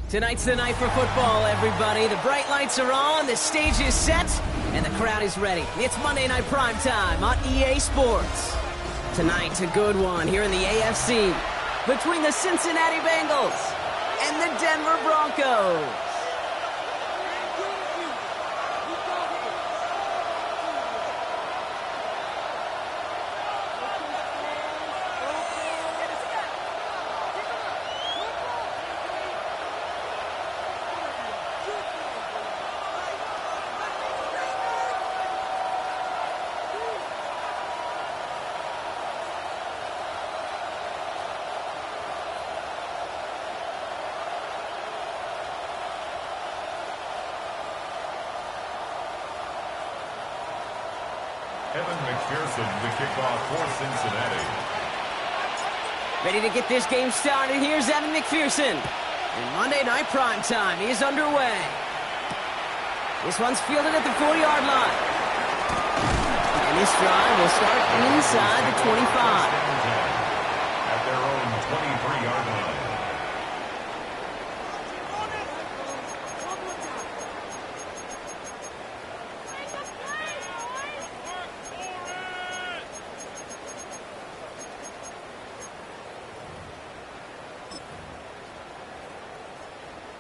Tonight's the night for football, everybody. The bright lights are on, the stage is set, and the crowd is ready. It's Monday Night Primetime on EA Sports. Tonight's a good one here in the AFC between the Cincinnati Bengals and the Denver Broncos. Evan McPherson, the kickoff for Cincinnati. Ready to get this game started. Here's Evan McPherson. And Monday Night Primetime is underway. This one's fielded at the 40-yard line. And this drive will start inside the 25. At their own 23-yard line.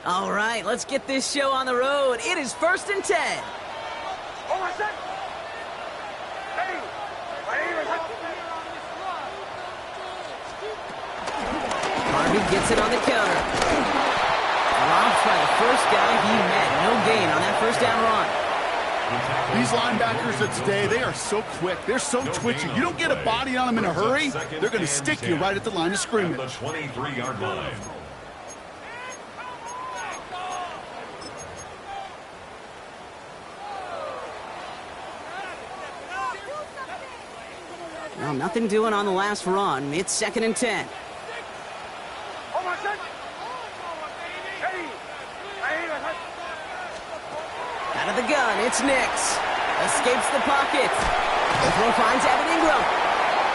All right, let's get this show on the road. It is 1st and 10. Harvey gets it on the counter. Dropped by the first guy he met. No gain on that first down run. These linebackers of today, they are so quick. They're so twitchy. You don't get a body on them in a hurry, they're going to stick you right at the line of scrimmage. The 23-yard line. Well, nothing doing on the last run. It's 2nd and 10. Out of the gun, it's Nix. Escapes the pocket. The throw finds Evan Ingram.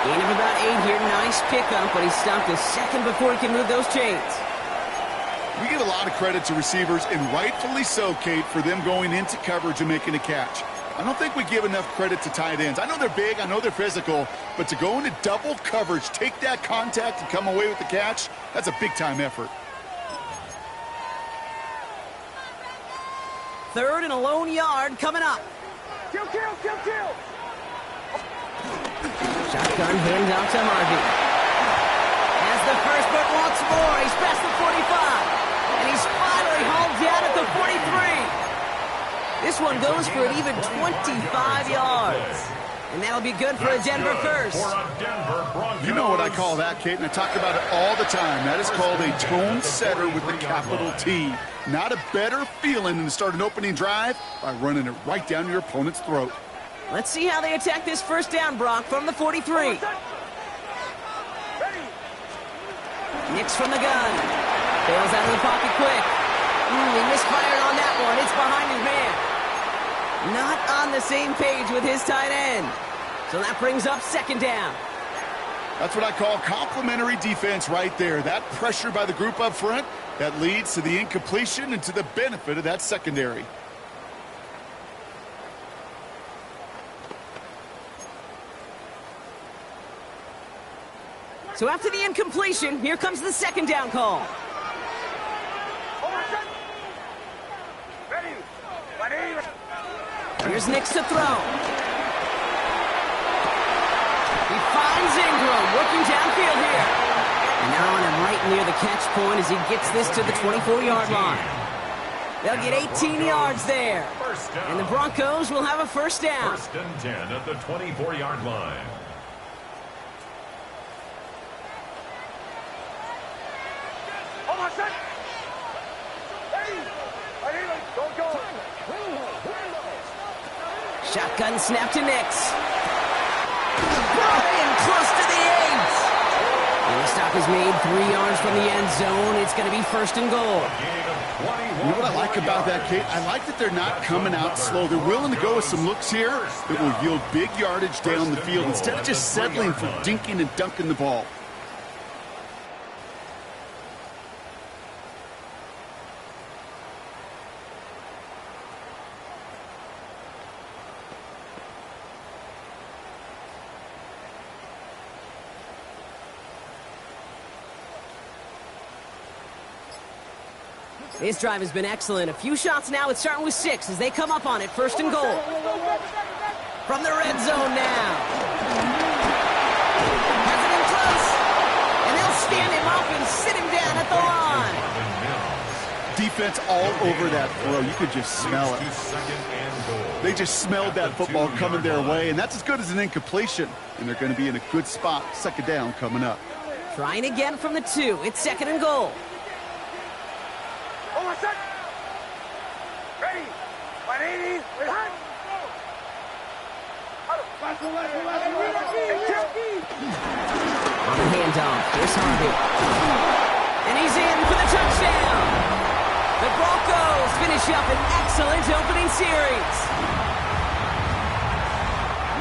Gain of about 8 here. Nice pickup, but he stopped a second before he can move those chains. We give a lot of credit to receivers, and rightfully so, Kate, for them going into coverage and making a catch. I don't think we give enough credit to tight ends. I know they're big, I know they're physical, but to go into double coverage, take that contact, and come away with the catch, that's a big-time effort. 3rd and a lone yard coming up. Kill! Shotgun handoff to Harvey. Has the first, but wants more. He's past the 45. And he's finally hauled down at the 43. This one goes for an even 25 yards. And that'll be good for a Denver first. You know what I call that, Kate, and I talk about it all the time. That is called a tone setter with a capital T. Not a better feeling than to start an opening drive by running it right down your opponent's throat. Let's see how they attack this first down, Brock, from the 43. Nix from the gun. Bails out of the pocket quick. He misfired on that one. It's behind his man. Not on the same page with his tight end. So that brings up 2nd down. That's what I call complimentary defense right there. That pressure by the group up front, that leads to the incompletion and to the benefit of that secondary. So after the incompletion, here comes the 2nd down call. Here's Nix to throw. He finds Ingram working downfield here. And now on him right near the catch point as he gets this to the 24-yard line. They'll get 18 yards there. And the Broncos will have a first down. 1st and 10 at the 24-yard line. Shotgun snap to Nix. Brought in close to the 8. And the stop is made 3 yards from the end zone. It's going to be 1st and goal. You know what I like about that, Kate? I like that they're not coming out slow. They're willing to go with some looks here that will yield big yardage down the field instead of just settling for dinking and dunking the ball. This drive has been excellent. A few shots now. It's starting with 6 as they come up on it. 1st and goal. From the red zone now. Has it in close. And they'll stand him up and sit him down at the line. Defense all over that throw. You could just smell it. They just smelled that football coming their way, and that's as good as an incompletion. And they're going to be in a good spot. 2nd down coming up. Trying again from the 2. It's 2nd and goal. Ready. 180. On the handoff, here's Harvey. And he's in for the touchdown. The Broncos finish up an excellent opening series.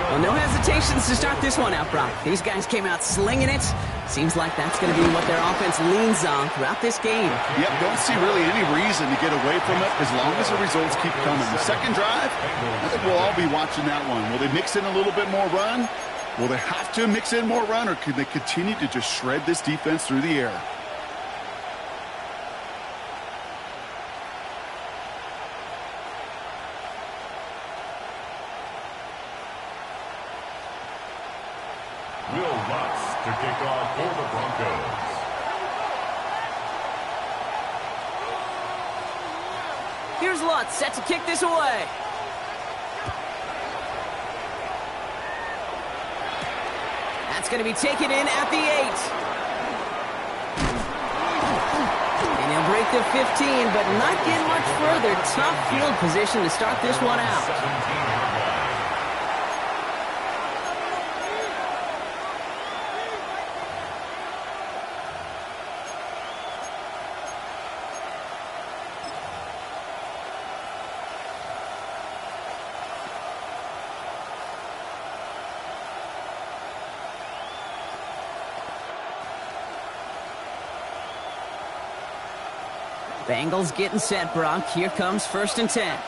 Well, no hesitations to start this one out, Brock. These guys came out slinging it. Seems like that's going to be what their offense leans on throughout this game. Yep, don't see really any reason to get away from it as long as the results keep coming. The second drive, I think we'll all be watching that one. Will they mix in a little bit more run? Will they have to mix in more run, or can they continue to just shred this defense through the air? to kick off for the Broncos. Here's Lutz set to kick this away. That's going to be taken in at the 8. And he'll break the 15, but not get much further. Tough field position to start this one out. 17-yard line. Bengals getting set, Brock. Here comes 1st and 10.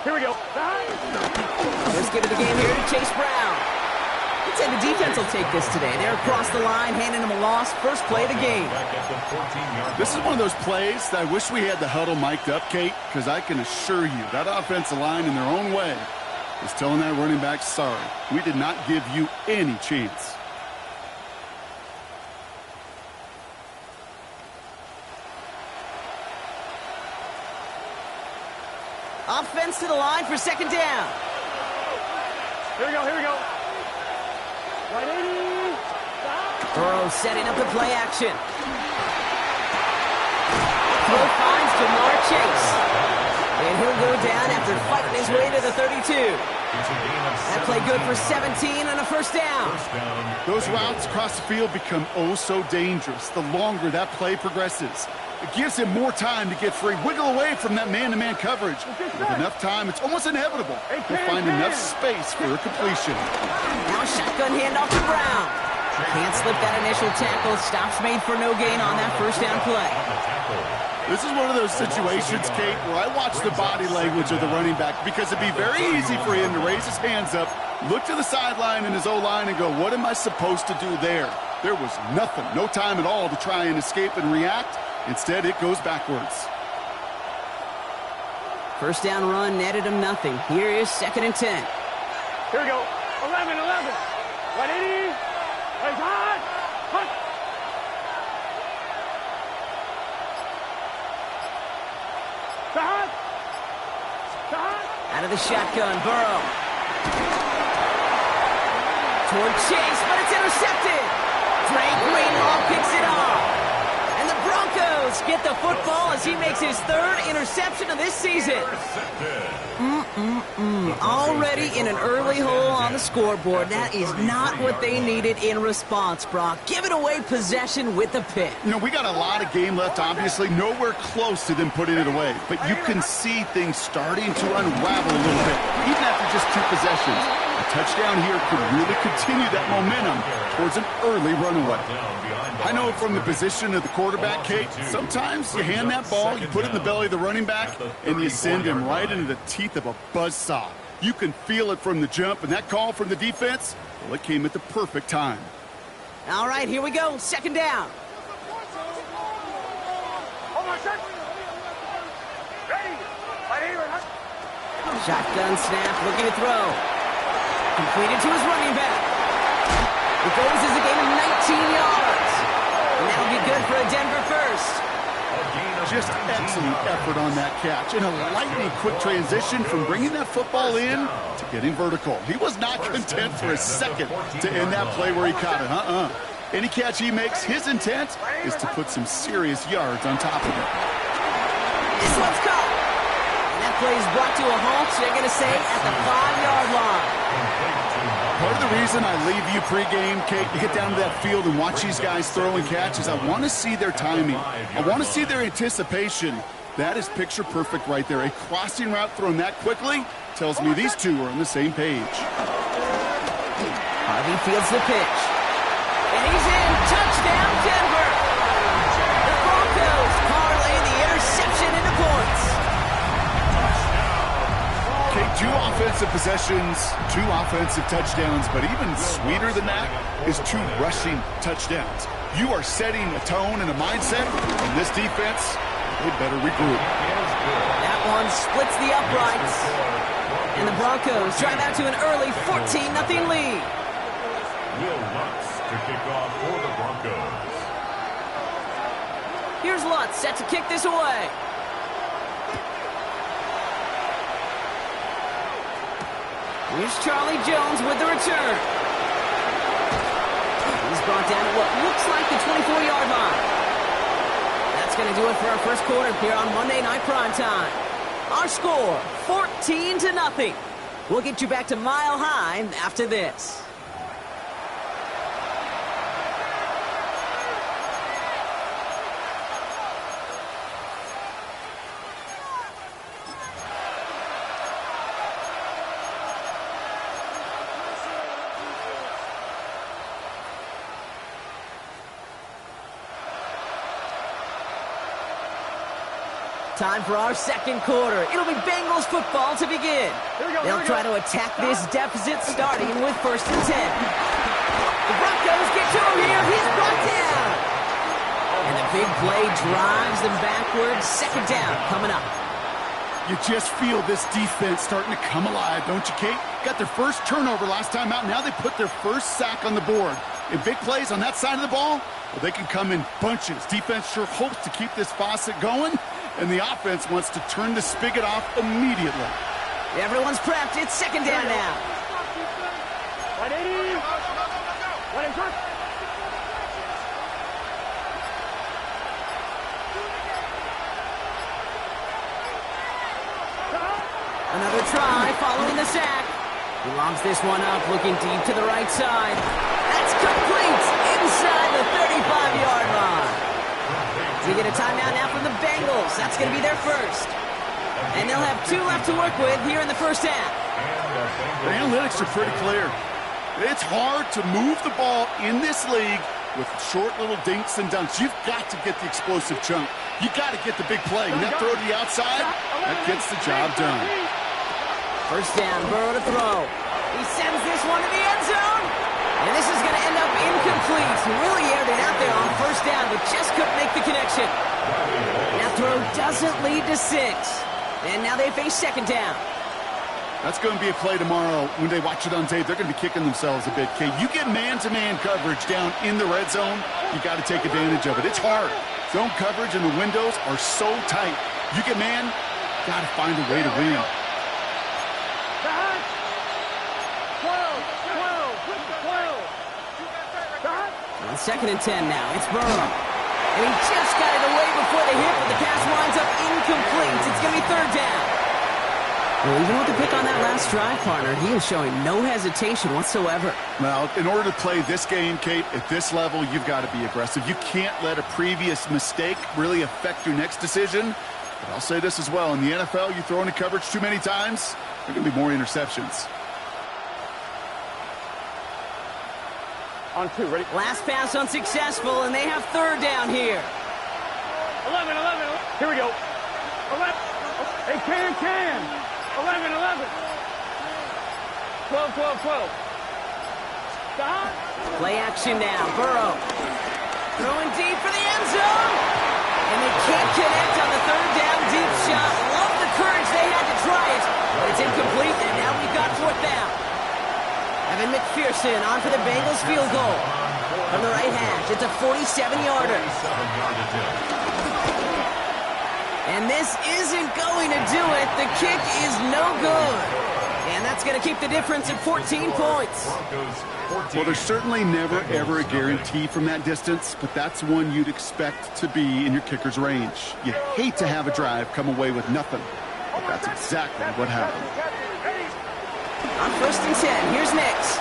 Here we go. Let's give it the game here to Chase Brown. I'd say the defense will take this today. They're across the line, handing him a loss. First play of the game. Back at the 14-yard This is one of those plays that I wish we had the huddle mic'd up, Kate, because I can assure you that offensive line in their own way is telling that running back, sorry, we did not give you any chance. Offense to the line for 2nd down. Here we go, here we go. 180. Burrow setting up the play action. Throw finds Jamar Chase. And he'll go down after fighting his way to the 32. That play good for 17 and a 1st down. Those routes across the field become oh so dangerous the longer that play progresses. It gives him more time to get free, wiggle away from that man-to-man coverage. With enough time, it's almost inevitable. He'll find enough space for a completion. Now shotgun handoff to Brown. Can't slip that initial tackle. Stops made for no gain on that 1st down play. This is one of those situations, Kate, where I watch the body language of the running back because it'd be very easy for him to raise his hands up, look to the sideline in his O-line and go, what am I supposed to do there? There was nothing, no time at all to try and escape and react. Instead, it goes backwards. 1st down run netted him nothing. Here is 2nd and 10. Here we go. 11. 180. Hey, hot. Hot. Out of the shotgun, Burrow. Toward Chase, but it's intercepted. Drake Greenlaw picks it off. And the Broncos get the football as he makes his 3rd interception of this season. Already in an early hole on the scoreboard. That is not what they needed in response, Brock. Giving away possession with the pick. You know, we got a lot of game left, obviously. Nowhere close to them putting it away. But you can see things starting to unravel a little bit, even after just 2 possessions. A touchdown here could really continue that momentum towards an early runaway. I know from the position of the quarterback, Kate, sometimes you hand that ball, you put it in the belly of the running back, and you send him right into the teeth of a buzzsaw. You can feel it from the jump, and that call from the defense, well, it came at the perfect time. All right, here we go. 2nd down. Hold on, set. Ready. Shotgun snap, looking to throw. Completed to his running back. It goes as a gain of 19 yards. And that'll be good for a Denver 1st. Just excellent effort on that catch. And a lightning quick transition from bringing that football in to getting vertical. He was not content for a second to end that play where he caught it. Any catch he makes, his intent is to put some serious yards on top of it. This one's caught. And that play is brought to a halt, so they're going to say at the 5-yard line. Part of the reason I leave you pregame, Kate, to get down to that field and watch these guys throw and catch is I want to see their timing. I want to see their anticipation. That is picture perfect right there. A crossing route thrown that quickly tells me these two are on the same page. Harvey fields the pitch. And he's in. Touchdown, Denver. The Broncos parlay the interception into points. Okay, 2 offensive possessions, 2 offensive touchdowns, but even sweeter than that is 2 rushing touchdowns. You are setting a tone and a mindset, and this defense, they better regroup. That one splits the uprights. And the Broncos drive out to an early 14-0 lead. Will Lutz to kick off for the Broncos. Here's Lutz, set to kick this away. Here's Charlie Jones with the return. He's brought down at what looks like the 24-yard line. That's going to do it for our first quarter here on Monday Night Primetime. Our score, 14-0. We'll get you back to Mile High after this. Time for our second quarter. It'll be Bengals football to begin. They'll try to attack this deficit starting with 1st and 10. The Broncos get to him here. He's brought down. And the big play drives them backwards. 2nd down coming up. You just feel this defense starting to come alive, don't you, Kate? Got their first turnover last time out. Now they put their first sack on the board. In big plays on that side of the ball, well, they can come in bunches. Defense sure hopes to keep this faucet going. And the offense wants to turn the spigot off immediately. Everyone's prepped. It's 2nd down now. 180. 180. Another try following the sack. He lobs this one up, looking deep to the right side. That's complete inside the 35-yard line. We get a timeout now from the Bengals. That's going to be their first. And they'll have 2 left to work with here in the first half. The analytics are pretty clear. It's hard to move the ball in this league with short little dinks and dunks. You've got to get the explosive chunk. You've got to get the big play. And that throw to the outside, that gets the job done. First down, Burrow to throw. He sends this one to the end zone. And this is going to end up incomplete. He really aired it out there on 1st down, but just couldn't make the connection. That throw doesn't lead to 6. And now they face 2nd down. That's going to be a play tomorrow. When they watch it on tape, they're going to be kicking themselves a bit, Kate. You get man-to-man coverage down in the red zone, you got to take advantage of it. It's hard. Zone coverage and the windows are so tight. You get man, got to find a way to win. 2nd and 10 now. It's Burrow. And he just got it away before the hit, but the pass winds up incomplete. It's going to be 3rd down. Well, even with the pick on that last drive, partner, he is showing no hesitation whatsoever. Well, in order to play this game, Kate, at this level, you've got to be aggressive. You can't let a previous mistake really affect your next decision. But I'll say this as well. In the NFL, you throw into coverage too many times, there are going to be more interceptions. On 2, ready? Last pass unsuccessful, and they have 3rd down here. 11. Here we go. 11. They can. 11. 12. Stop. Play action now. Burrow throwing deep for the end zone. And they can't connect on the 3rd down deep shot. Love the courage they had to try it. But it's incomplete, and now we've got 4th down. Evan McPherson on for the Bengals field goal. From the right hash, it's a 47-yarder. And this isn't going to do it. The kick is no good. And that's going to keep the difference at 14 points. Well, there's certainly never, ever a guarantee from that distance, but that's one you'd expect to be in your kicker's range. You hate to have a drive come away with nothing, but that's exactly what happened. On 1st and 10, here's Nix.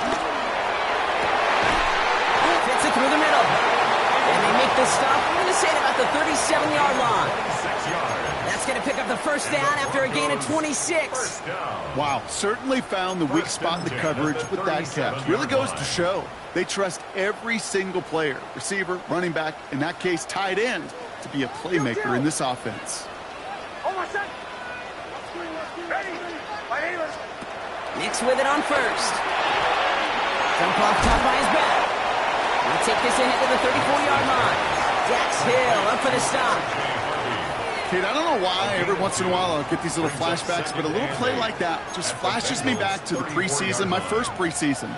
Fits it through the middle. And they make the stop, I'm going to say, about the 37-yard line. That's going to pick up the 1st down after a gain of 26. Wow, certainly found the weak spot in the coverage with that catch. Really goes to show they trust every single player, receiver, running back, in that case, tight end, to be a playmaker in this offense. Nix with it on 1st. Jump off top by his back. He'll take this ahead to the 34-yard line. Dax Hill up for the stop. Kate, I don't know why every once in a while I'll get these little flashbacks, but a little play like that just flashes me back to the preseason, my first preseason.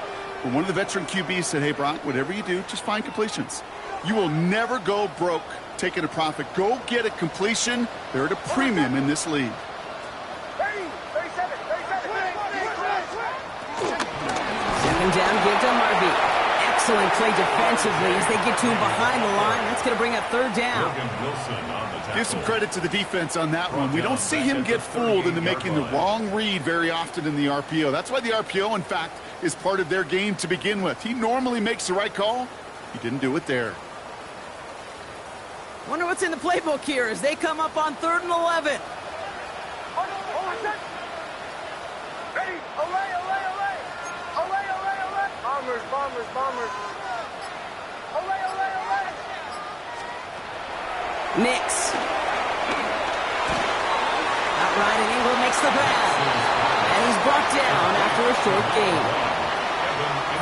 But one of the veteran QBs said, hey, Brock, whatever you do, just find completions. You will never go broke taking a profit. Go get a completion. They're at a premium in this league. 37. Second down, give to Harvey. Excellent play defensively as they get to him behind the line. That's going to bring up third down. Give some credit to the defense on that one. We don't see him get fooled into making the wrong read very often in the RPO. That's why the RPO, in fact, is part of their game to begin with. He normally makes the right call. He didn't do it there. Wonder what's in the playbook here as they come up on 3rd and 11. Ready? Away. Bombers. Away. Nix. Outright and Ingram makes the grab. And he's brought down after a short gain.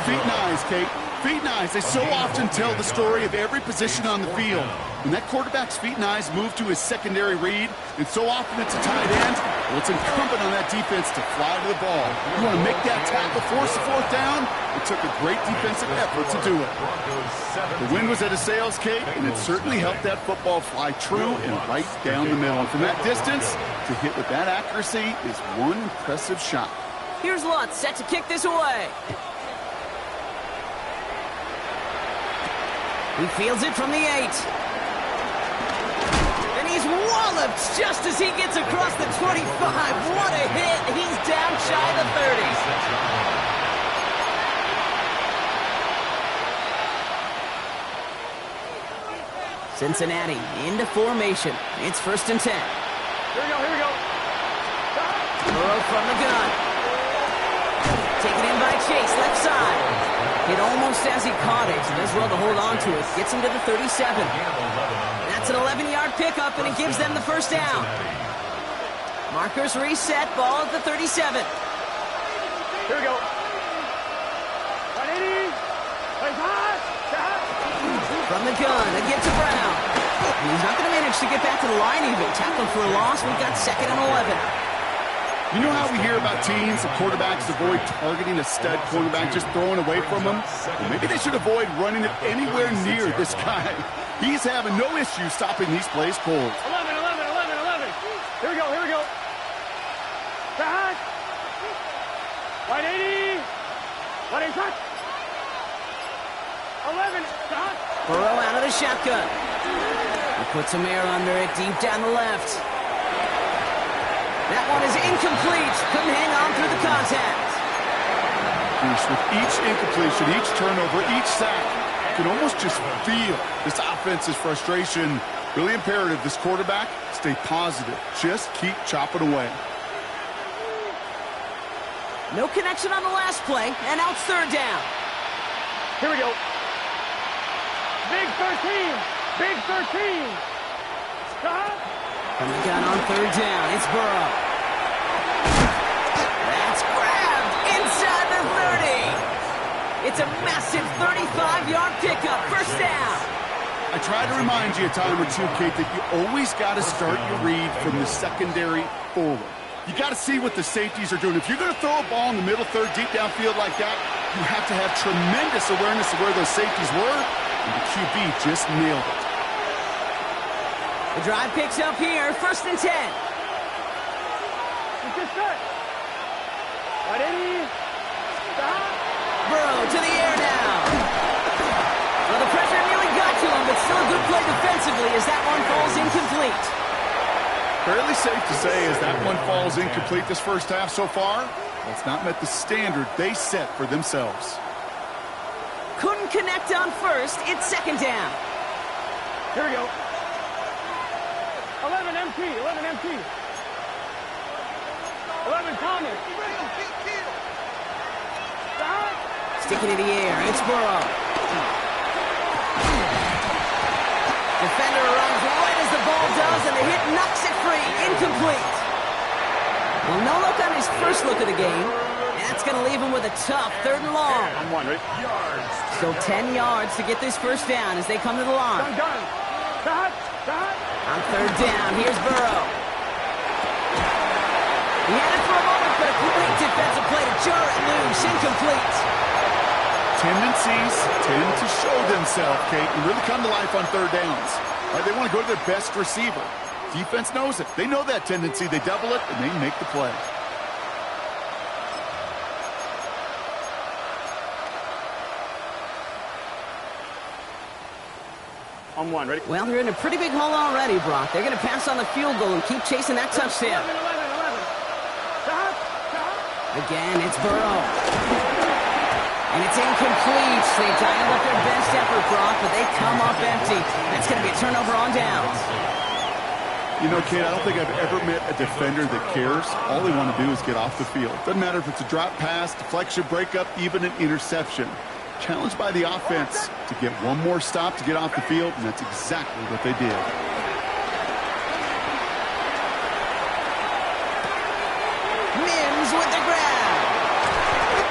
Feet and eyes, Kate. Feet and eyes. They so often tell the story of every position on the field. When that quarterback's feet and eyes move to his secondary read, and so often it's a tight end, well, it's incumbent on that defense to fly to the ball. You want to make that tackle, force the 4th down? It took a great defensive effort to do it. The wind was at his sails, Kate, and it certainly helped that football fly true and right down the middle. And from that distance, to hit with that accuracy is one impressive shot. Here's Lutz set to kick this away. He fields it from the 8. And he's walloped just as he gets across the 25. What a hit. He's down shy of the 30. Cincinnati into formation. It's 1st and 10. Here we go. Burrow from the gun. Taken in by Chase, left side. Hit almost as he caught it. Does well to hold on to it. Gets him to the 37. That's an 11-yard pickup, and it gives them the first down. Markers reset. Ball at the 37. Here we go. 180. From the gun, again to Brown. And he's not going to manage to get back to the line even. Tackled for a loss. We've got 2nd and 11. You know how we hear about teams and quarterbacks avoid targeting a stud quarterback, just throwing away from him? Well, maybe they should avoid running it anywhere near this guy. He's having no issue stopping these plays cold. 11. Here we go. Back. 180. 180. 11. Burrow out of the shotgun. He puts some air under it deep down the left. That one is incomplete. Couldn't hang on through the contact. With each incompletion, each turnover, each sack, you can almost just feel this offense's frustration. Really imperative, this quarterback, stay positive. Just keep chopping away. No connection on the last play, and now it's 3rd down. Here we go. Big 13. Stop. From the gun on 3rd down, it's Burrow. That's grabbed inside the 30. It's a massive 35-yard pickup, first down. I try to remind you a time or two, Kate, that you always got to start your read from the secondary forward. You got to see what the safeties are doing. If you're going to throw a ball in the middle third, deep downfield like that, you have to have tremendous awareness of where those safeties were, and the QB just nailed it. The drive picks up here, 1st and 10. Good start. 180. Stop. Burrow to the air now. Well, the pressure nearly got to him, but still a good play defensively as that one falls incomplete. Fairly safe to say as that one falls incomplete this first half so far, well, it's not met the standard they set for themselves. Couldn't connect on 1st. It's 2nd down. Here we go. 11 MT. 11 Thomas. Stop. Sticking in the air, it's Burrow. Defender runs right as the ball does, and the hit knocks it free. Incomplete. Well, no look on his first look of the game. That's going to leave him with a tough 3rd and long. On 1, right? So 10 yards to get this first down as they come to the line. Done. Stop. On 3rd down, here's Burrow. He had it for a moment, but a great defensive play to jar it loose. Incomplete. Tendencies tend to show themselves, Kate, and really come to life on third downs. Right? They want to go to their best receiver. Defense knows it. They know that tendency. They double it, and they make the play. On one, ready? Well, they're in a pretty big hole already, Brock. They're going to pass on the field goal and keep chasing that touchdown. 11. Again, it's Burrow. And it's incomplete. They dialed up their best effort, Brock, but they come up empty. That's going to be a turnover on downs. You know, Kate, I don't think I've ever met a defender that cares. All they want to do is get off the field. Doesn't matter if it's a drop pass, deflection, breakup, even an interception. Challenged by the offense to get one more stop to get off the field, and that's exactly what they did. Mims with the grab.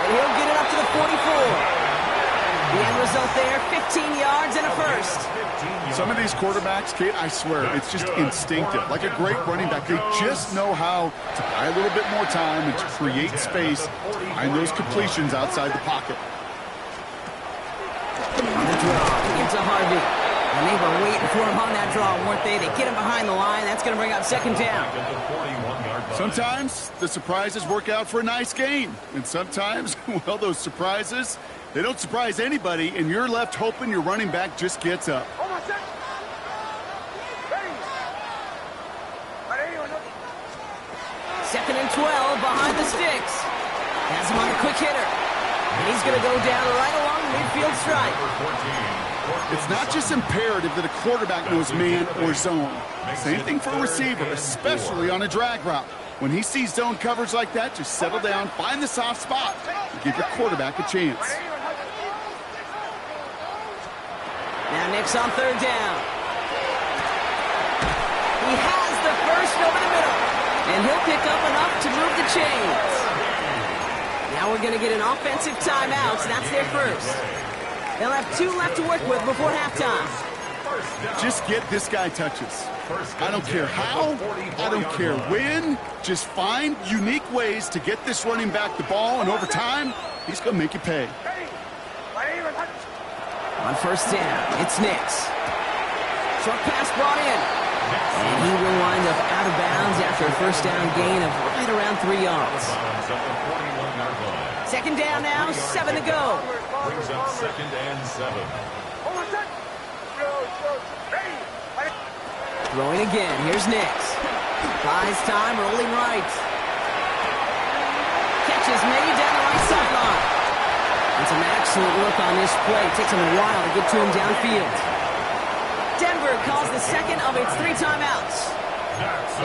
And he'll get it up to the 44. The end result there, 15 yards and a first. Some of these quarterbacks, Kate, I swear, it's just instinctive. Like a great running back, they just know how to buy a little bit more time and to create space to find those completions outside the pocket. On the draw, it's a Harvey. And they were waiting for him on that draw, weren't they? They get him behind the line. That's going to bring up second down. Sometimes the surprises work out for a nice game. And sometimes, well, those surprises, they don't surprise anybody, and you're left hoping your running back just gets up. Second and 12 behind the sticks. Has him on the quick hitter. And he's going to go down right along the midfield stripe. It's not just imperative that a quarterback knows man or zone. Same thing for a receiver, especially on a drag route. When he sees zone coverage like that, just settle down, find the soft spot, and give your quarterback a chance. Now Nick's on third down. He has the first over the middle. And he'll pick up enough to move the chains. Now we're going to get an offensive timeout, so that's their first. They'll have 2 left to work with before halftime. Just get this guy touches. I don't care how, I don't care when. Just find unique ways to get this running back the ball, and over time, he's going to make you pay. On first down, it's Nix. Short pass brought in. And he will wind up out of bounds after a first down gain of right around 3 yards. Second down now, 7 to go. Brings up second and 7. Throwing again, here's Nix. Buys time, rolling right. Catches made down the right sideline. It's an excellent look on this play. It takes him a while to get to him downfield. Denver calls the second of its 3 timeouts.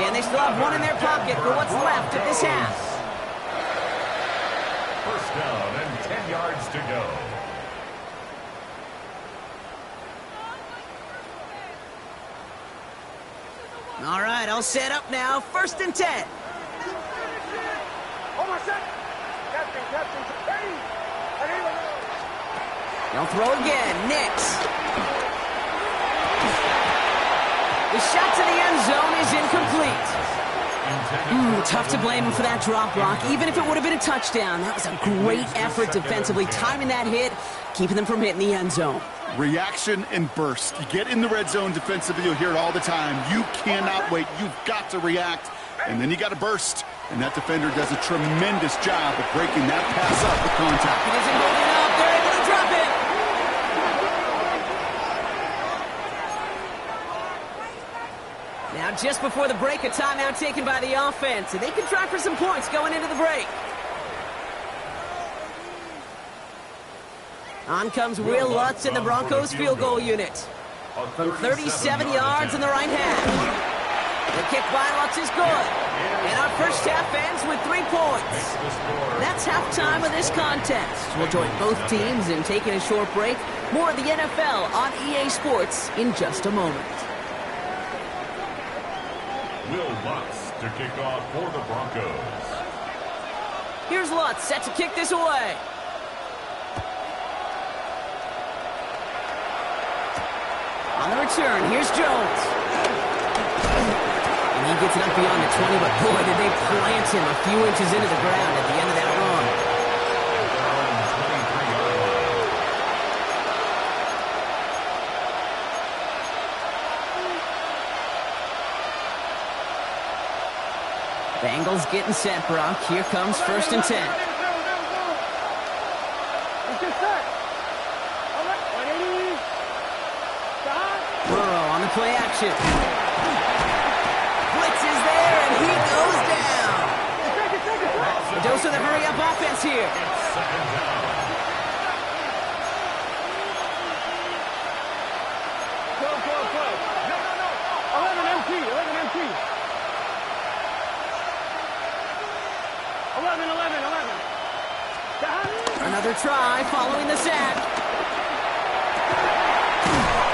And they still have 1 in their pocket for what's left of this half. First down and 10 yards to go. All right, all set up now. First and 10. They'll throw again. Nix. The shot to the end zone is incomplete. Tough to blame him for that drop, Brock. Even if it would have been a touchdown, that was a great effort defensively, timing that hit, keeping them from hitting the end zone. Reaction and burst. You get in the red zone defensively, you'll hear it all the time. You cannot wait. You've got to react, and then you got to burst. And that defender does a tremendous job of breaking that pass up with contact. It isn't moving up. They're able to drop it. Now, just before the break, a timeout taken by the offense, and they can try for some points going into the break. On comes Will Lutz in the Broncos field goal unit. From 37 yards in the right half. The kick by Lutz is good. And our first half ends with 3 points. That's halftime of this contest. We'll join both teams in taking a short break. More of the NFL on EA Sports in just a moment. Will Lutz to kick off for the Broncos. Here's Lutz set to kick this away. On the return, here's Jones. And he gets it up beyond the 20, but boy, did they plant him a few inches into the ground at the end of that run. Bengals getting set, Brock. Here comes 1st and 10. Let's get set. Ready? Stop. Burrow on the play action. Blitz is there, and he goes down. A dose of the hurry-up offense here. Second down. Go. 11 MT. 11. Stop. Another try following the sack.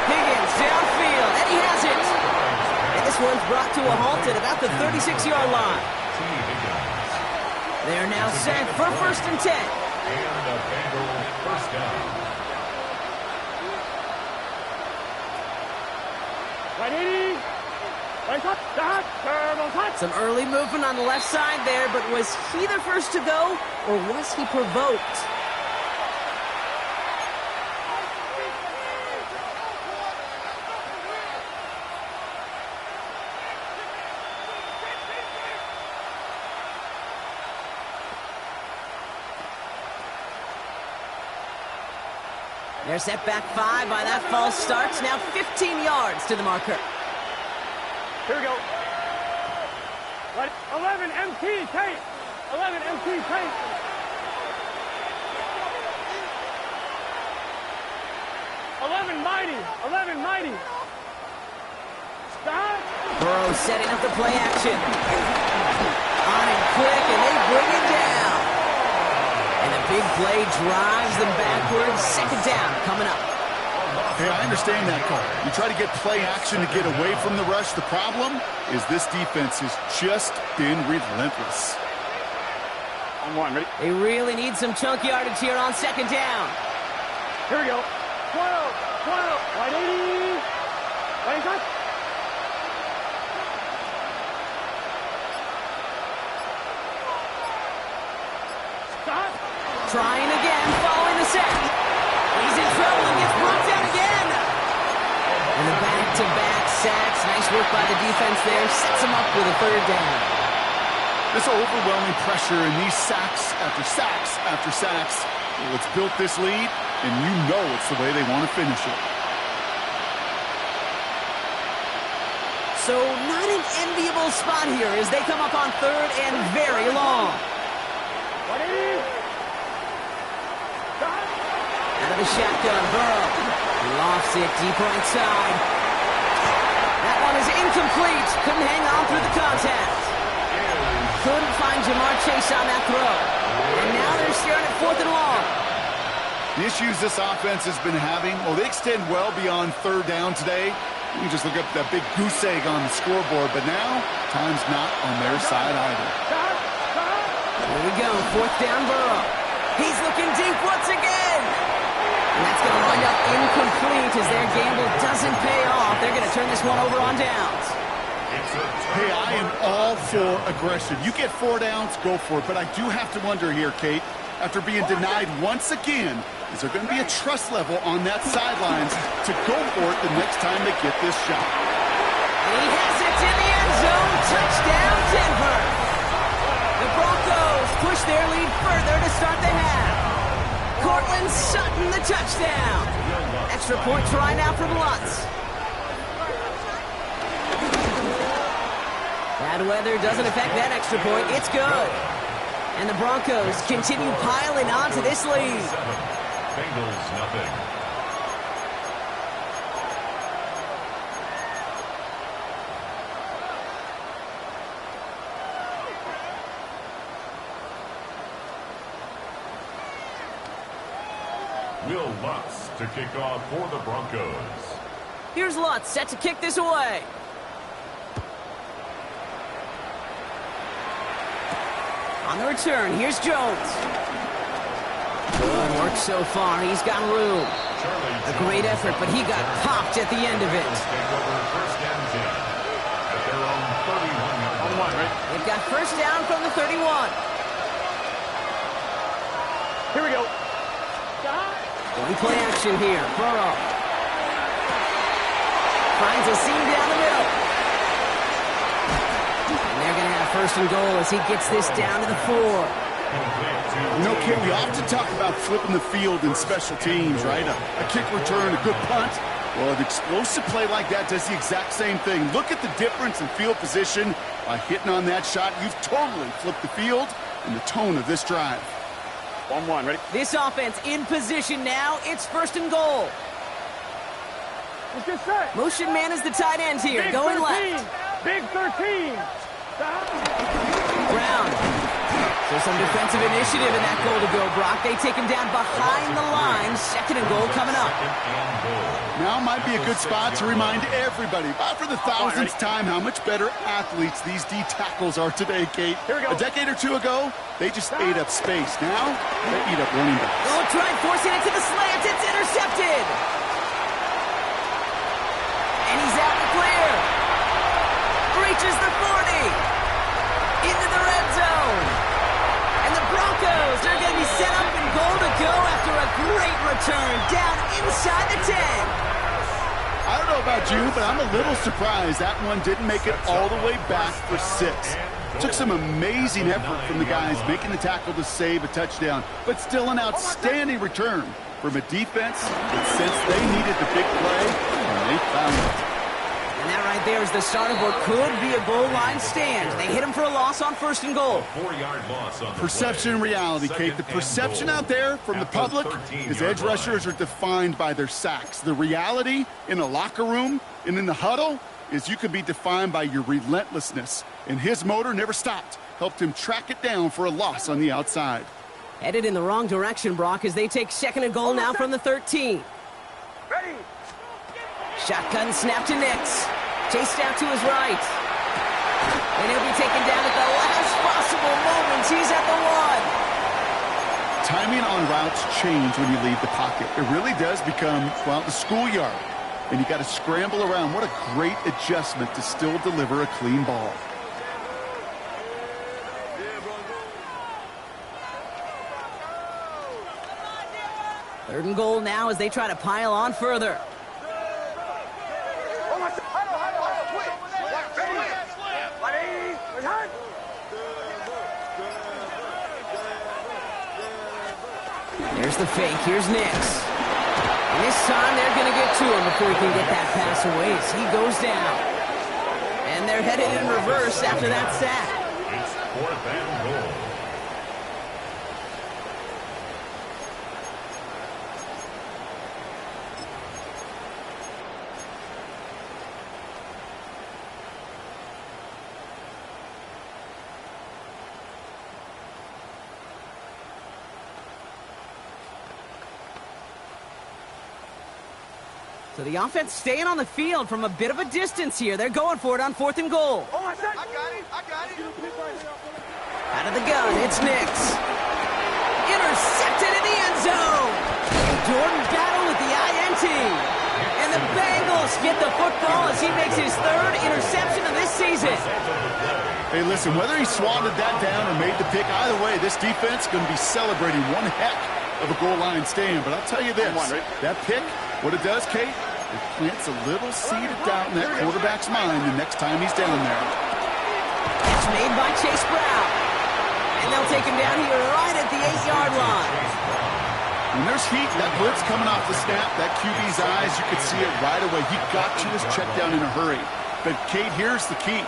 Higgins downfield, and he has it. And this one's brought to a halt at about the 36-yard line. T. Higgins. They're now set for 1st and 10. And the Bengals first down. Ready? Stop. Turbo touch. Some early movement on the left side there, but was he the first to go, or was he provoked? They're set back 5 by that false start. Now 15 yards to the marker. Here we go. 11 MT tape. 11 MT tape. 11 mighty. Stop. Burrow setting up the play action. On and quick, and they bring it down. And the big play drives them backwards. 2nd down coming up. Hey, I understand that call. You try to get play action to get away from the rush. The problem is this defense has just been relentless. On one, ready? They really need some chunk yardage here on 2nd down. Here we go. 12. Right 80. Right touch. Stop. Trying again, following the sack. He's in trouble and gets brought down again. And the back-to-back sacks. Nice work by the defense there. Sets him up with a 3rd down. This overwhelming pressure and these sacks after sacks after sacks, well, it's built this lead, and you know it's the way they want to finish it. So not an enviable spot here as they come up on 3rd and very long. Ready? Stop. Out of the shotgun, Burrow. He lofts it deep right side. That one is incomplete. Couldn't hang on through the contact. Couldn't find Jamar Chase on that throw. And now they're staring at 4th and long. The issues this offense has been having, well, they extend well beyond 3rd down today. You can just look up that big goose egg on the scoreboard, but now time's not on their side either. Here we go, 4th down, Burrow. He's looking deep once again. And that's going to wind up incomplete as their gamble doesn't pay off. They're going to turn this one over on downs. Hey, I am all for aggression. You get 4 downs, go for it. But I do have to wonder here, Kate, after being denied once again, is there going to be a trust level on that sidelines to go for it the next time they get this shot? And he has it in the end zone. Touchdown, Denver. The Broncos push their lead further to start the half. Cortland Sutton, the touchdown. Extra point try now from Lutz. Bad weather doesn't affect that extra point. It's good. And the Broncos continue piling on to this lead. Bengals nothing. Will Lutz to kick off for the Broncos. Here's Lutz set to kick this away. On the return, here's Jones. Good work so far. He's got room. A great effort, but he got popped at the end of it. Take over 1st and 10 at their own 31-yard line. They've got 1st down from the 31. Here we go. One play action here. Burrow finds a seam down the middle. And they're going to have first and goal as he gets this down to the 4. You know, Kate, we often talk about flipping the field in special teams, right? A kick return, a good punt. Well, an explosive play like that does the exact same thing. Look at the difference in field position. By hitting on that shot, you've totally flipped the field and the tone of this drive. 1-1, ready? This offense in position now. It's first and goal. Let's get set. Motion man is the tight end here, Big going 13. left. Big 13. Brown. So some defensive initiative in that goal to go, Brock. They take him down behind the line. Second and goal coming up. Now might be a good spot to remind everybody, about for the thousandth time, how much better athletes these D tackles are today, Kate. Here we go. A decade or two ago, they just ate up space. Now, they eat up running backs. Oh, try forcing it to the slant. It's intercepted. And he's out and clear. Reaches the 40. Into the red zone. And the Broncos are going to be set up and goal to go after a great return down inside the 10. I don't know about you, but I'm a little surprised that one didn't make it all the way back for 6. Took some amazing effort from the guys making the tackle to save a touchdown, but still an outstanding return from a defense that sensed they needed the big play, and they found it. And that right there is the start of what could be a goal line stand. They hit him for a loss on first and goal. 4-yard loss on the Perception and reality, Kate. The perception out there from the public is edge rushers are defined by their sacks. The reality in the locker room and in the huddle is you can be defined by your relentlessness. And his motor never stopped. Helped him track it down for a loss on the outside. Headed in the wrong direction, Brock, as they take second and goal now from the 13. Ready. Shotgun snap to Nix. Chased out to his right. And he'll be taken down at the last possible moments. He's at the 1. Timing on routes change when you leave the pocket. It really does become, well, the schoolyard. And you got to scramble around. What a great adjustment to still deliver a clean ball. Third and goal now as they try to pile on further. There's the fake. Here's Nix. And this time they're going to get to him before he can get that pass away as he goes down. And they're headed in reverse after that sack. It's 4th and goal. So the offense staying on the field from a bit of a distance here. They're going for it on 4th and goal. I got it. Out of the gun, it's Nix. Intercepted in the end zone. Jordan Battle with the INT. And the Bengals get the football as he makes his 3rd interception of this season. Hey, listen, whether he swatted that down or made the pick, either way, this defense is going to be celebrating one heck of a goal line stand. But I'll tell you this, that pick, what it does, Kate, it plants a little seed of doubt in that quarterback's mind the next time he's down there. Catch made by Chase Brown. And they'll take him down here right at the 8-yard line. When there's heat, that blitz coming off the snap, that QB's eyes, you could see it right away. He got to his check down in a hurry. But, Kate, here's the key.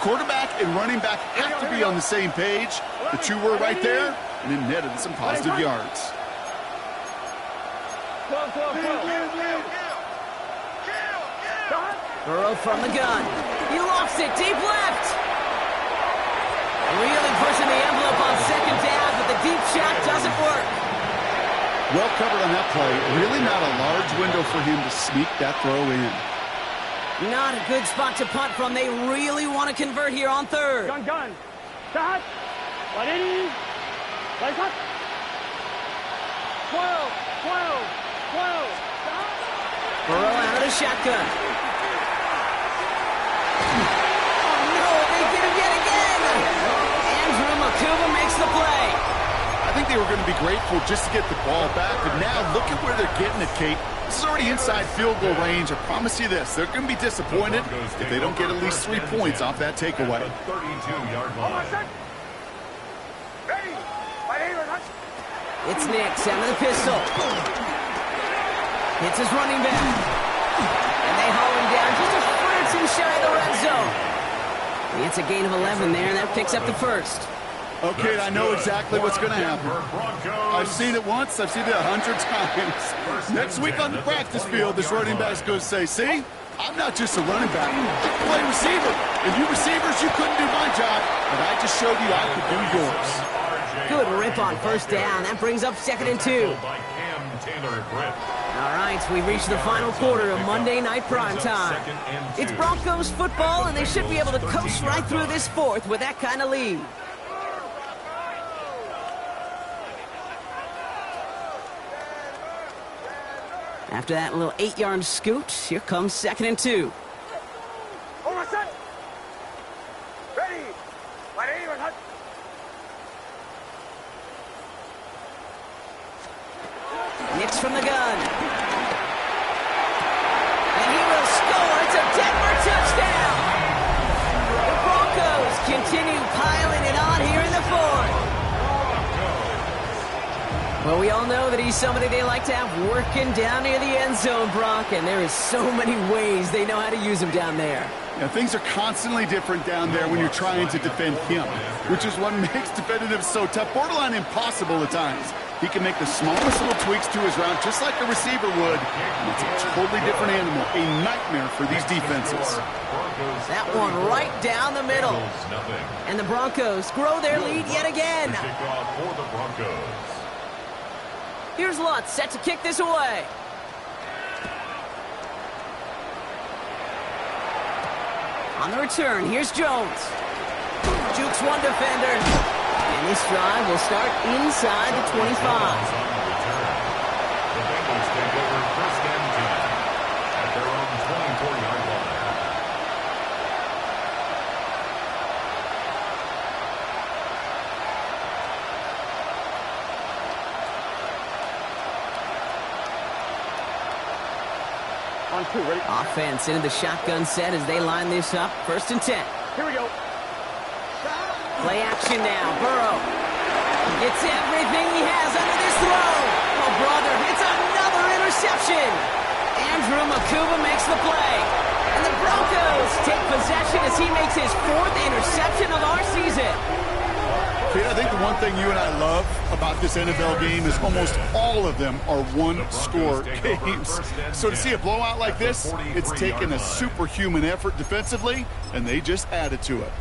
Quarterback and running back have to be on the same page. The two were right there, and it netted some positive yards. Burrow from the gun. He lofts it deep left. Really pushing the envelope on second down, but the deep shot doesn't work. Well covered on that play. Really not a large window for him to sneak that throw in. Not a good spot to punt from. They really want to convert here on 3rd. Gun. Shot. 180. Right up. 12. Burrow out of the shotgun. Oh, no, they get him yet again. Andrew Makuba makes the play. I think they were going to be grateful just to get the ball back, but now look at where they're getting it, Kate. This is already inside field goal range. I promise you this, they're going to be disappointed if they don't get at least 3 points off that takeaway. 32-yard line. It's Nick, sound of the pistol. Hits his running back. And they haul him down just a foot or two shy of the red zone. It's a gain of 11 there, and that picks up the first. Okay, I know exactly what's going to happen. I've seen it once, I've seen it 100 times. Next week on the practice field, this running back's going to say, see, I'm not just a running back, I play receiver. And you receivers, you couldn't do my job, but I just showed you I could do yours. Good rip on first down. That brings up 2nd and 2. All right, we've reached the final quarter of Monday Night Primetime. It's Broncos football, and they should be able to coast right through this fourth with that kind of lead. After that little 8-yard scoot, here comes 2nd and 2. Nix from the gun. And he will score. It's a Denver touchdown. The Broncos continue piling it on here in the fourth. Well, we all know that he's somebody they like to have working down near the end zone, Brock, and there is so many ways they know how to use him down there. Yeah, things are constantly different down there when you're trying to defend him, which is what makes defending him so tough, borderline impossible at times. He can make the smallest little tweaks to his route, just like a receiver would. And it's a totally different animal, a nightmare for these defenses. That one right down the middle. And the Broncos grow their lead yet again. Here's Lutz set to kick this away. On the return, here's Jones. Jukes one defender. And this drive will start inside the 25. The Bengals take over 1st and 10 at their own 24-yard line. On 2, ready? Offense into the shotgun set as they line this up. 1st and 10. Here we go. Play action now. Burrow gets everything he has under this throw. Oh, brother, it's another interception. Andrew Makuba makes the play. And the Broncos take possession as he makes his 4th interception of our season. Kate, I think the one thing you and I love about this NFL game is almost all of them are one-score games. So to see a blowout like this, it's taken a superhuman effort defensively, and they just added to it.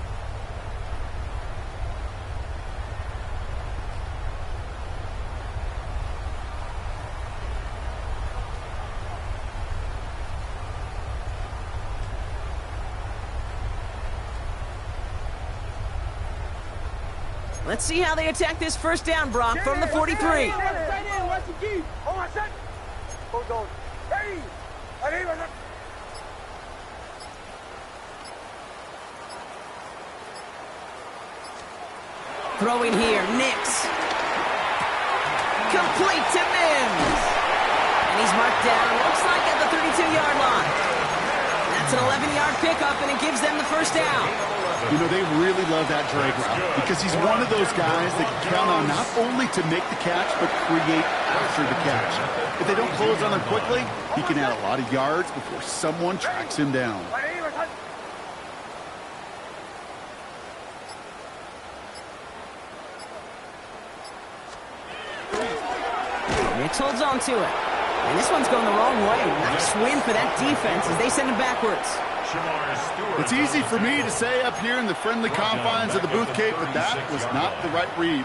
Let's see how they attack this 1st down, Brock, from the 43. Throwing here, Nix. Complete to Mims. And he's marked down, looks like at the 32-yard line. That's an 11-yard pickup, and it gives them the 1st down. You know, they really love that drag route because he's one of those guys that can count on not only to make the catch, but create after the catch. If they don't close on him quickly, he can add a lot of yards before someone tracks him down. Nix holds on to it. And this one's going the wrong way. Nice win for that defense as they send him backwards. It's easy for me to say up here in the friendly confines of the booth, Cape, but that was not the right read.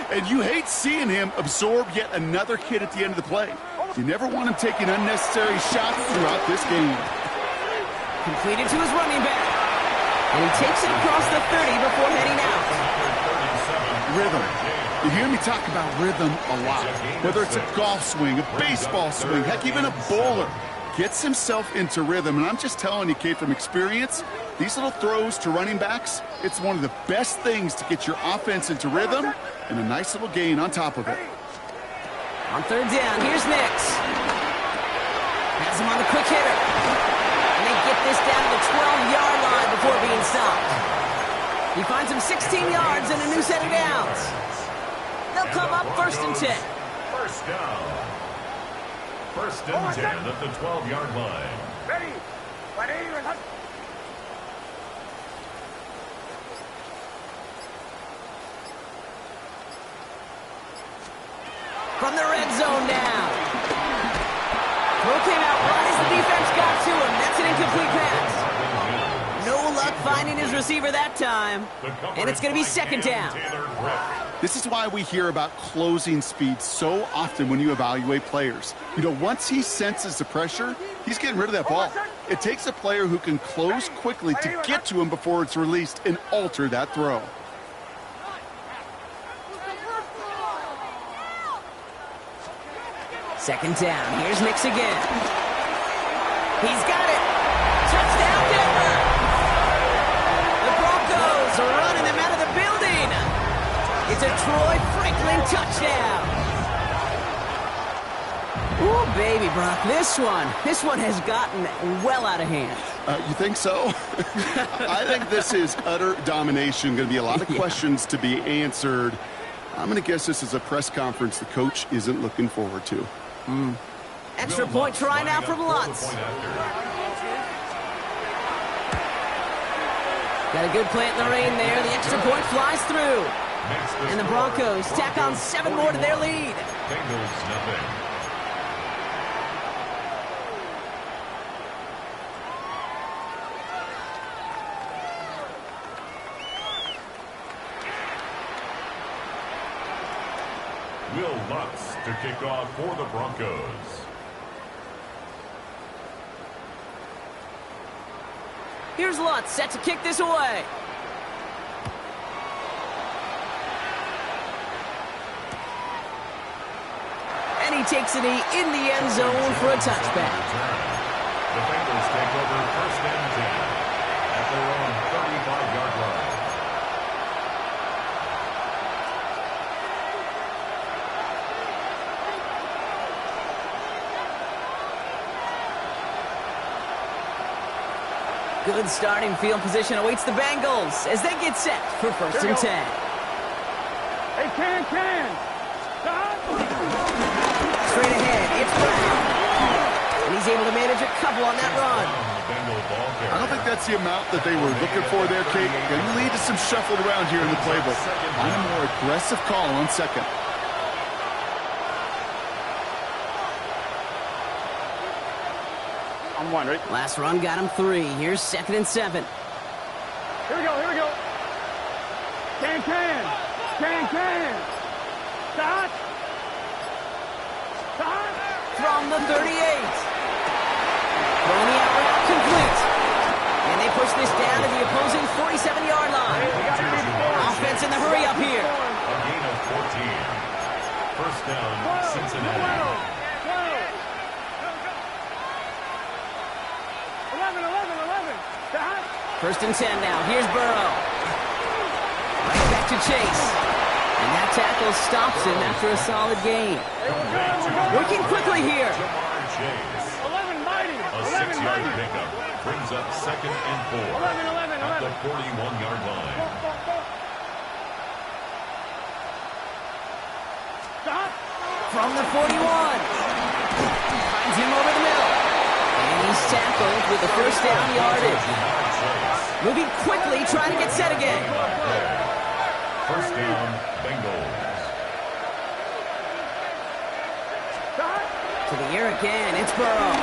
And you hate seeing him absorb yet another hit at the end of the play. You never want him taking unnecessary shots throughout this game. Completed to his running back. And he takes it across the 30 before heading out. Rhythm. You hear me talk about rhythm a lot. Whether it's a golf swing, a baseball swing, heck, even a bowler gets himself into rhythm. And I'm just telling you, Kate, from experience, These little throws to running backs, it's one of the best things to get your offense into rhythm and a nice little gain on top of it. On third down, here's Nix. Has him on the quick hitter. And they get this down to the 12-yard line before being stopped. He finds him 16 yards and a new set of downs. They'll come up first and 10. First down. First and 10 at the 12-yard line. Ready. From the red zone now. Throw came out right as the defense got to him. That's an incomplete pass. No luck finding his receiver that time. And it's going to be second down. This is why we hear about closing speed so often when you evaluate players. You know, once he senses the pressure, he's getting rid of that ball. It takes a player who can close quickly to get to him before it's released and alter that throw. Second down. Here's Nix again. He's got it. Touchdown, Denver. The Broncos are running them out of the building. It's a Troy Franklin touchdown. Ooh, baby, Brock. This one has gotten well out of hand. You think so? I think this is utter domination. Going to be a lot of questions to be answered. I'm going to guess this is a press conference the coach isn't looking forward to. Extra point try now from Lutz. Got a good plant in the rain there. The extra point flies through. And the Broncos tack on 7 more to their lead. Bengals nothing. Will Lutz to kick off for the Broncos. Here's Lutz set to kick this away. And he takes it in the end zone for a touchback. The Bengals take over first and 10 at their own 35-yard line. Good starting field position awaits the Bengals as they get set for first and 10. Hey, Can. Stop. Straight ahead, it's Brown. And he's able to manage a couple on that run. I don't think that's the amount that they were looking for there, Kate. Going to lead to some shuffled around here in the playbook. On a more aggressive call on second. I'm one, right? Last run got him 3. Here's second and 7. Here we go. Can. Stop. From the 38. Throwing the out route complete. And they push this down to the opposing 47-yard line. Offense in the hurry up here. A gain of 14. First down, Cincinnati. 11. Stop. First and 10 now. Here's Burrow. Right back to Chase. And that tackle stops him after a solid gain. Working quickly here. Jamar Chase. 11 mighty. A 6-yard pickup brings up second and 4 at the 41-yard line. Stop. From the 41. Finds him over the middle. And he's tackled with the first down yardage. Moving quickly, trying to get set again. First down, Bengals. To the air again, it's Burrow.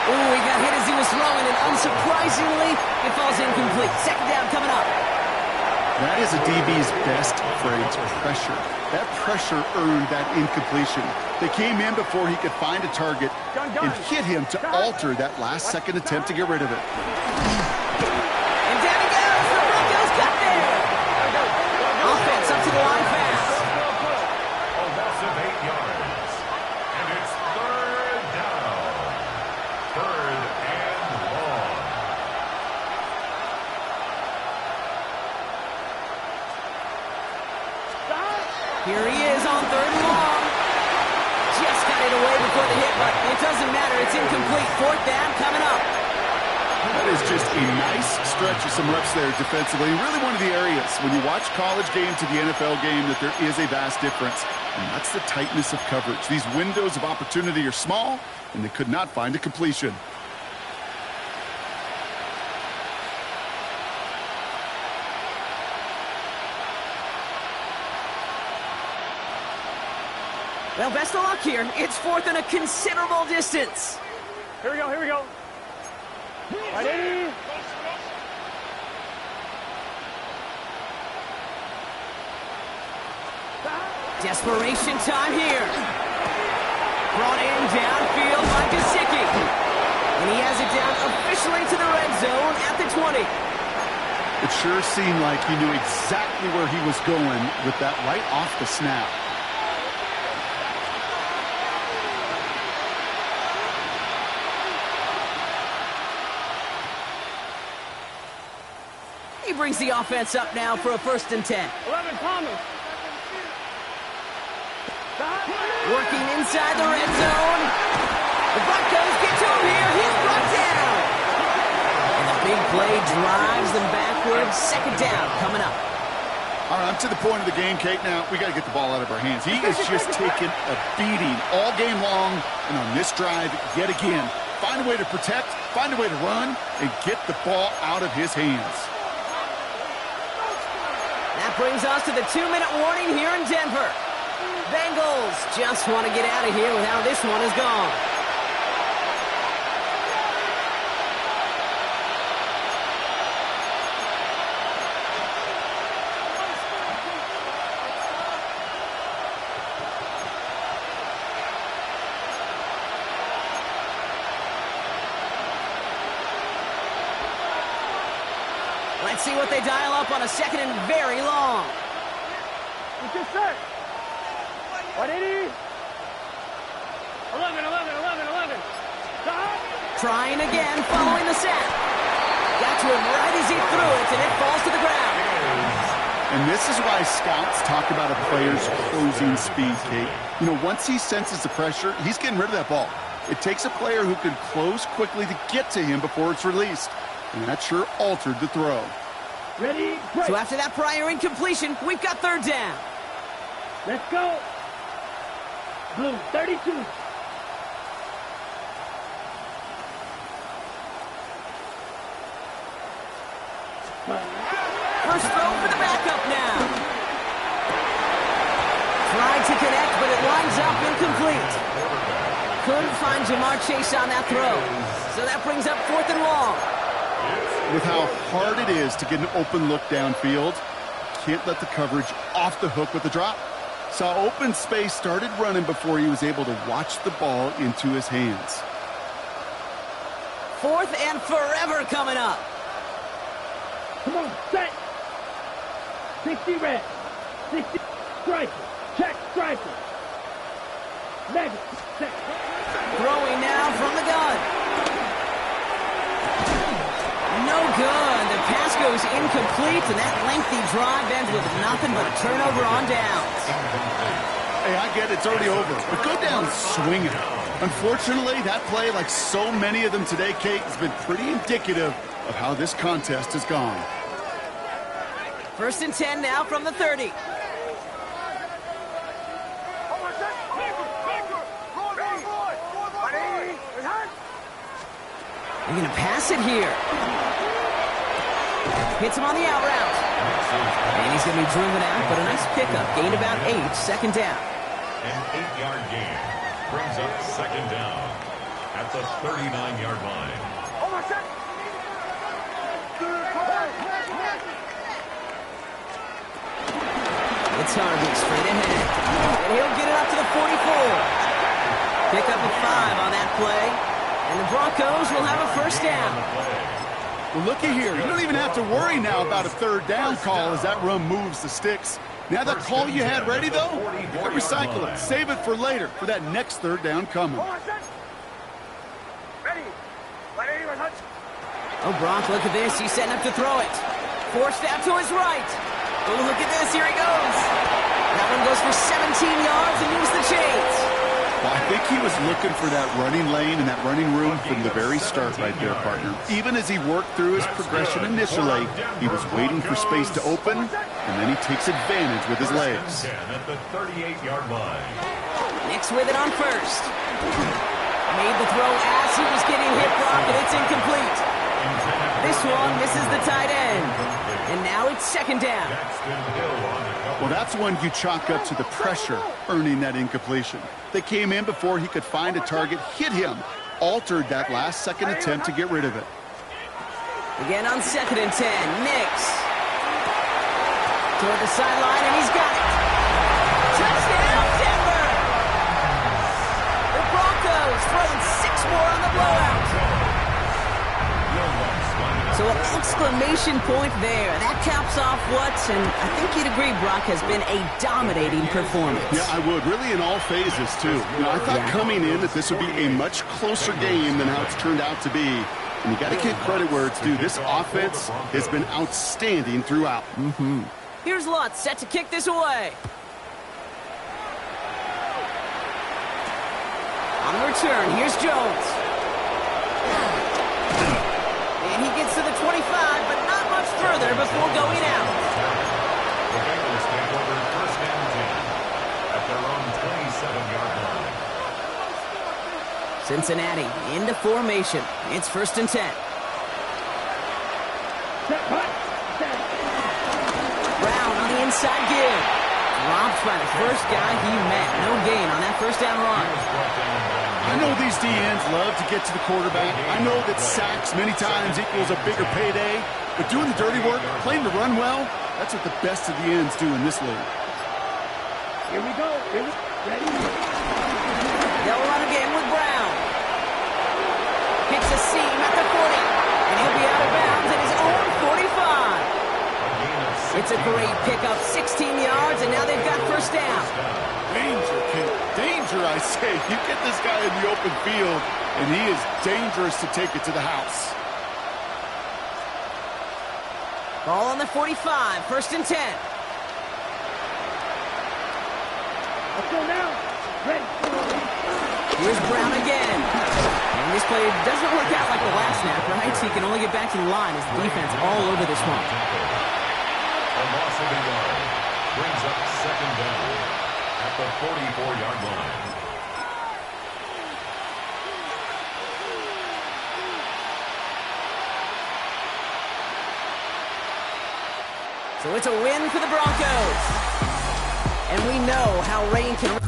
Ooh, he got hit as he was throwing, and unsurprisingly, it falls incomplete. Second down coming up. That is a DB's best phrase, pressure. That pressure earned that incompletion. They came in before he could find a target and hit him to alter that last-second attempt to get rid of it. And down he goes. The Broncos got there. Offense up to the line fast. A loss of 8 yards. And it's third down. Third and long. Here he is on 3rd and long. Just got it away before the hit, but it doesn't matter. It's incomplete. 4th down coming up. That is just a nice stretch of some reps there defensively. Really one of the areas when you watch college game to the NFL game that there is a vast difference. And that's the tightness of coverage. These windows of opportunity are small, and they could not find a completion. Well, best of luck here. It's 4th and a considerable distance. Here we go, here we go. Right, 80. Desperation time here. Brought in downfield by Gesicki. And he has it down officially to the red zone at the 20. It sure seemed like he knew exactly where he was going with that right off the snap. He brings the offense up now for a 1st and 10. 11, Thomas. Working inside the red zone. The Broncos get to him here. He's brought down. And the big play drives them backwards. 2nd down coming up. All right, I'm to the point of the game, Kate. Now, we got to get the ball out of our hands. He is just taking a beating all game long. And on this drive, yet again, find a way to protect, find a way to run, and get the ball out of his hands. That brings us to the 2-minute warning here in Denver. Bengals just want to get out of here with how this one has gone. Let's see what they dial up on a 2nd and very long. Get this set. 180. 11, 11. Stop. Trying again, following the set. Got to him right as he threw it, and it falls to the ground. And this is why scouts talk about a player's closing speed, Kate. You know, once he senses the pressure, he's getting rid of that ball. It takes a player who can close quickly to get to him before it's released. And that sure altered the throw. Ready, break. So after that prior incompletion, we've got 3rd down. Let's go. Blue, 32. First throw for the backup now. Tried to connect, but it winds up incomplete. Couldn't find Jamar Chase on that throw. So that brings up 4th and long. With how hard it is to get an open look downfield, can't let the coverage off the hook with the drop. Saw open space, started running before he was able to watch the ball into his hands. 4th and forever coming up. Come on, set. 60 red. 60 striker. Check striker. Negative. Set. Throwing now from the gun. No good. The pass goes incomplete, and that lengthy drive ends with nothing but a turnover on downs. Hey, I get it, it's already over, but go down swinging. Unfortunately, that play, like so many of them today, Kate, has been pretty indicative of how this contest has gone. 1st and 10 now from the 30. You're going to pass it here. Hits him on the out route. And he's going to be driven out, but a nice pickup. Gained about 8, 2nd down. An 8-yard gain brings up 2nd down at the 39-yard line. It's Harvey straight ahead. And he'll get it up to the 44. Pick up a 5 on that play. And the Broncos will have a 1st down. Well, looky here. You don't even have to worry now about a 3rd down call as that run moves the sticks. Now that call you had ready, though, you can recycle it. Save it for later for that next 3rd down coming. Oh, Gronk, look at this. He's setting up to throw it. Forced out to his right. Oh, look at this. Here he goes. That one goes for 17 yards and moves the chains. Well, I think he was looking for that running lane and that running room from the very start right there, partner. Even as he worked through his progression initially, he was waiting for space to open, and then he takes advantage with his legs. At the 38-yard line. Nick's with it on first. Made the throw as he was getting hit, Brock, and it's incomplete. This one misses the tight end. And now it's second down. Well, that's one you chalk up to the pressure earning that incompletion. They came in before he could find a target, hit him, altered that last-second attempt to get rid of it. Again on 2nd and 10, Nix. Toward the sideline, and he's got it. Touchdown, Denver! The Broncos throwing 6 more on the blowout. So an exclamation point there. That caps off what, and I think you'd agree, Brock, has been a dominating performance. Yeah, I would. Really in all phases, too. You know, I thought coming in that this would be a much closer game than how it's turned out to be. And you got to give credit where it's due. This offense has been outstanding throughout. Here's Lutz set to kick this away. On the return, here's Jones. And he gets to the 25, but not much further before going out. The Bengals take over 1st and 10 at their own 27-yard line. Cincinnati into formation. It's 1st and 10. Brown on the inside give. Dropped by the first guy he met. No gain on that 1st down run. I know these DNs love to get to the quarterback. I know that sacks many times equals a bigger payday. But doing the dirty work, playing to run well, that's what the best of the ends do in this league. Here we go. Ready? They'll run again with Brown. Hits a seam at the 40. And he'll be out of bounds at his own 45. It's a great pickup, 16 yards, and now they've got 1st down. Danger, kid. Danger, I say. You get this guy in the open field, and he is dangerous to take it to the house. Ball on the 45, 1st and 10. Let's go now. Ready. Here's Brown again. And this play doesn't work out like the last snap, right? So he can only get back to the line as the defense all over this one. A loss of a yard brings up 2nd down at the 44-yard line. So it's a win for the Broncos. And we know how rain can...